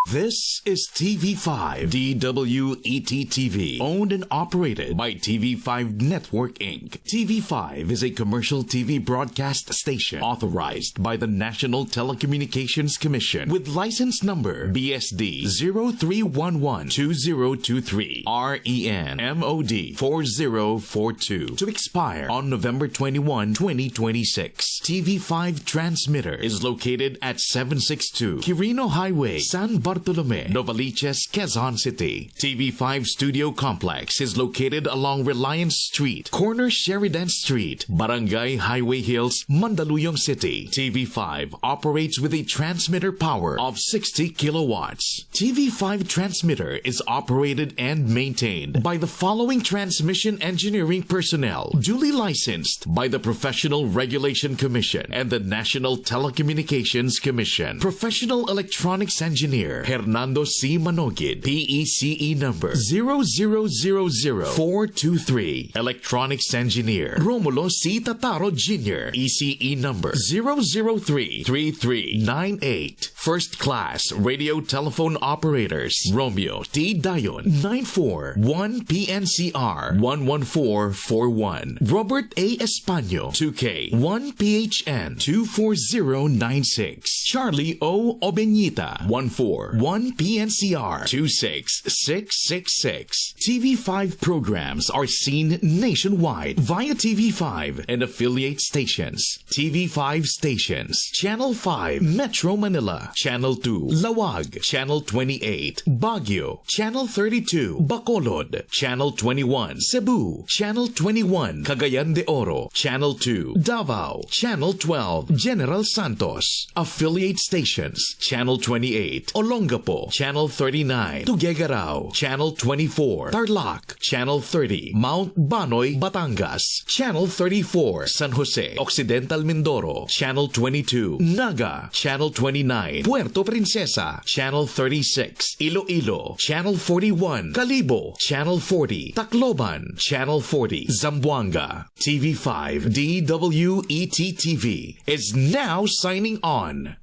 This is TV5 DWET-TV, owned and operated by TV5 Network Inc. TV5 is a commercial TV broadcast station authorized by the National Telecommunications Commission with license number BSD 03112023 REN MOD 4042 to expire on November 21, 2026. TV5 transmitter is located at 762 Quirino Highway, San Bartolome, Novaliches, Quezon City. TV5 Studio Complex is located along Reliance Street, corner Sheridan Street, Barangay Highway Hills, Mandaluyong City. TV5 operates with a transmitter power of 60 kilowatts. TV5 transmitter is operated and maintained by the following transmission engineering personnel, duly licensed by the Professional Regulation Commission and the National Telecommunications Commission. Professional Electronics Engineer Hernando C. Manogid, PECE number 0000423. Electronics Engineer Romulo C. Tataro Jr., ECE number 0033398. First Class Radio Telephone Operators Romeo T. Dayon 941 PNCR 11441. Robert A. Españo 2K 1 PHN 24096. Charlie O. Obeñita 141 PNCR 26666. TV5 programs are seen nationwide via TV5 and affiliate stations. TV5 stations: Channel 5 Metro Manila, Channel 2 Lawag, Channel 28 Baguio, Channel 32 Bacolod, Channel 21 Cebu, Channel 21 Cagayan de Oro, Channel 2 Davao, Channel 12 General Santos. Affiliate stations: Channel 28 Olongapo, Channel 39 Tuguegarao, Channel 24 Tarlac, Channel 30 Mount Banoy, Batangas, Channel 34 San Jose Occidental, Mindoro, Channel 22 Naga, Channel 29 Puerto Princesa, Channel 36 Iloilo, Channel 41 Calibo, Channel 40 Tacloban, Channel 40 Zamboanga. TV5 DWET-TV is now signing on.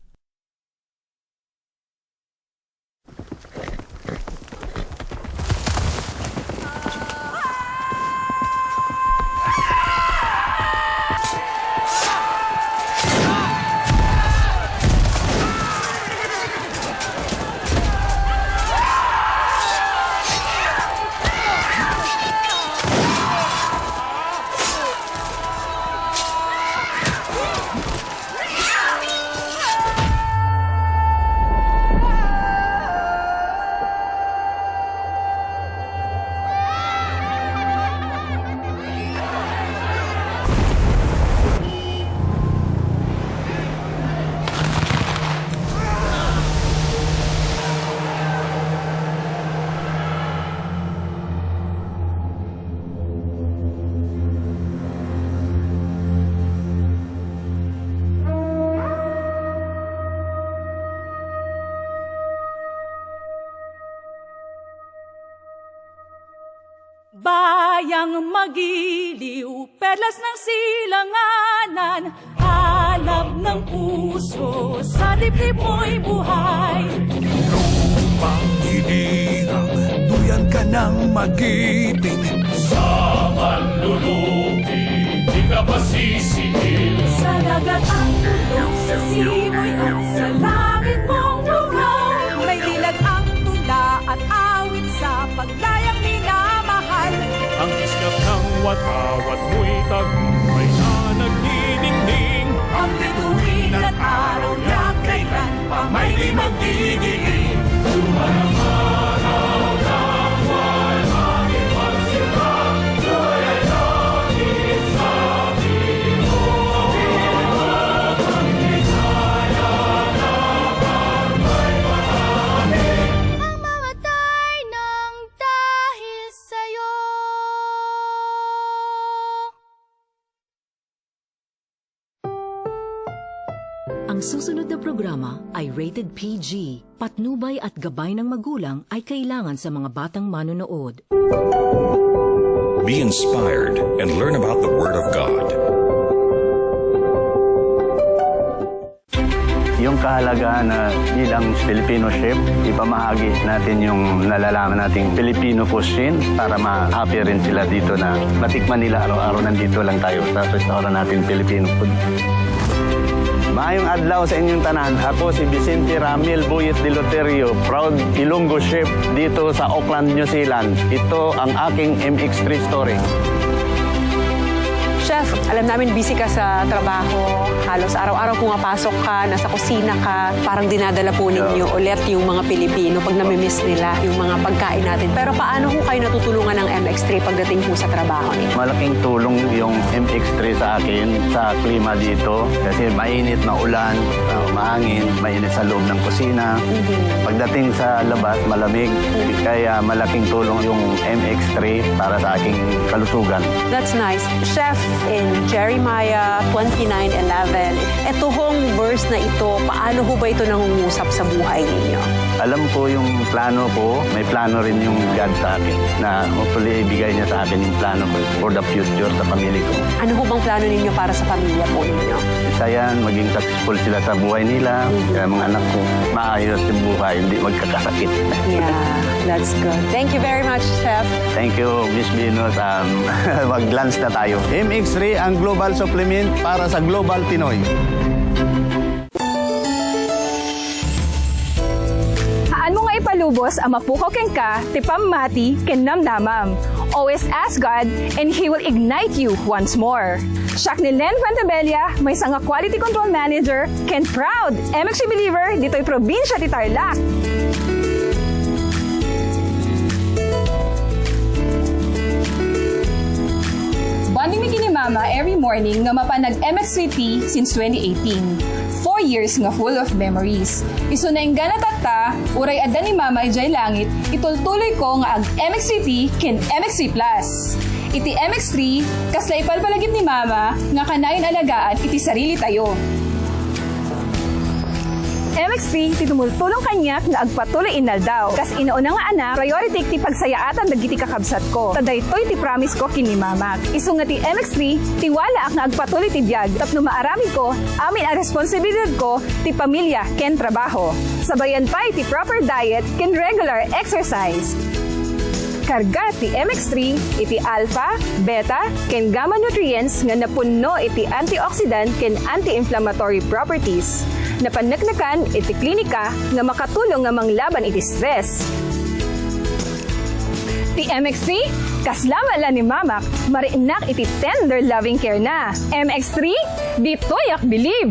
Bayang magiliw, perlas ng silanganan, alab ng puso, sa dibdib mo'y buhay. Lupang hinirang, duyan ka ng magiting. Sa manlulupi, di ka masisingil. Sa dagat ang tulong, sa simoy at sa langit mong lugaw. May dilag ang tula at awit sa paglayang minamahal. Ang iskap ng watawat mo'y tagumpay na nagniningning. Ang bituin at araw na kailan pa may di magdidilim. Sumaramaraw ng walhangin magsira, Diyo'y ay langit sa timog. Ang hinaya na may marami. Ang mamatay ng dahil sa'yo. Ang susunod na programa ay rated PG. Patnubay at gabay ng magulang ay kailangan sa mga batang manonood. Be inspired and learn about the Word of God. yung kahalagahan na bilang Filipino chef, ipamahagi natin yung nalalaman nating Filipino cuisine para ma-happy rin sila dito na matikman nila araw-araw nandito lang tayo sa restaurant natin Filipino food. Maayong adlaw sa inyong tanan. Ako si Vicente Ramil Buyet de Loterio, proud Ilonggo chef dito sa Auckland, New Zealand. Ito ang aking MX3 story. Chef, alam namin busy ka sa trabaho. Halos araw-araw pumapasok ka, nasa kusina ka. Parang dinadala po ninyo ulit yung mga Pilipino pag namimiss nila yung mga pagkain natin. Pero paano ho kayo natutulungan ng MX3 pagdating po sa trabaho ninyo? Malaking tulong yung MX3 sa akin sa klima dito kasi mainit, maulan, mahangin, mainit sa loob ng kusina. Pagdating sa labas, malamig. Kaya malaking tulong yung MX3 para sa aking kalusugan. That's nice. Chef, in Jeremiah 29:11, ito hong verse na ito, paano ho ba ito nangungusap sa buhay ninyo? Alam ko yung plano ko, may plano rin yung God sa akin na hopefully ibigay niya sa akin yung plano ko for the future sa pamilya ko. Ano ho bang plano ninyo para sa pamilya po ninyo? Isa yan, maging successful sila sa buhay nila, kaya mga anak ko, maayos yung buhay, hindi magkakasakit. Yeah, that's good. Thank you very much, Chef. Thank you, Miss Venus. Mag-lunch na tayo. MX3 ang global supplement para sa Global Pinoy. Haan mo nga ipalubos ang mapukaw ken ka, tipam mati, ken namnamam. Always ask God and He will ignite you once more. Siya ni Len Fuentebella, may sanga Quality Control Manager, ken proud MX3 believer dito'y probinsya ti Tarlac. Bonding mi kini Mama every morning nga mapanag MX3T since 2018. 4 years nga full of memories. Iso na yung gana tata, uray adda ni Mama ijay langit, itultuloy ko nga ag MX3T ken MX3 Plus. Iti MX3, kasla ipalpalagip ni Mama nga kanayon alagaan iti sarili tayo. MX3, ti tumultulong kanyak nga agpatuloy inaldaw. Kas inauna nga anak, priority ti pagsayaatan dagiti kakabsat ko. Tadaytoy ti promise ko kini Mama. Isu nga ti MX3, tiwala ak nga agpatuloy ti biag. Tapno maarami ko, amin ang responsibilidad ko ti pamilya ken trabaho. Sabayan pa ti proper diet ken regular exercise. Karga ti MX3 iti alpha, beta, ken gamma nutrients nga napunno iti antioxidant ken anti-inflammatory properties. Napanaknakan iti klinika nga makatulong nga manglaban iti stress. Ti MX3, kaslama la ni Mamak, mariinak iti tender loving care na. MX3, dito'y ak bilib!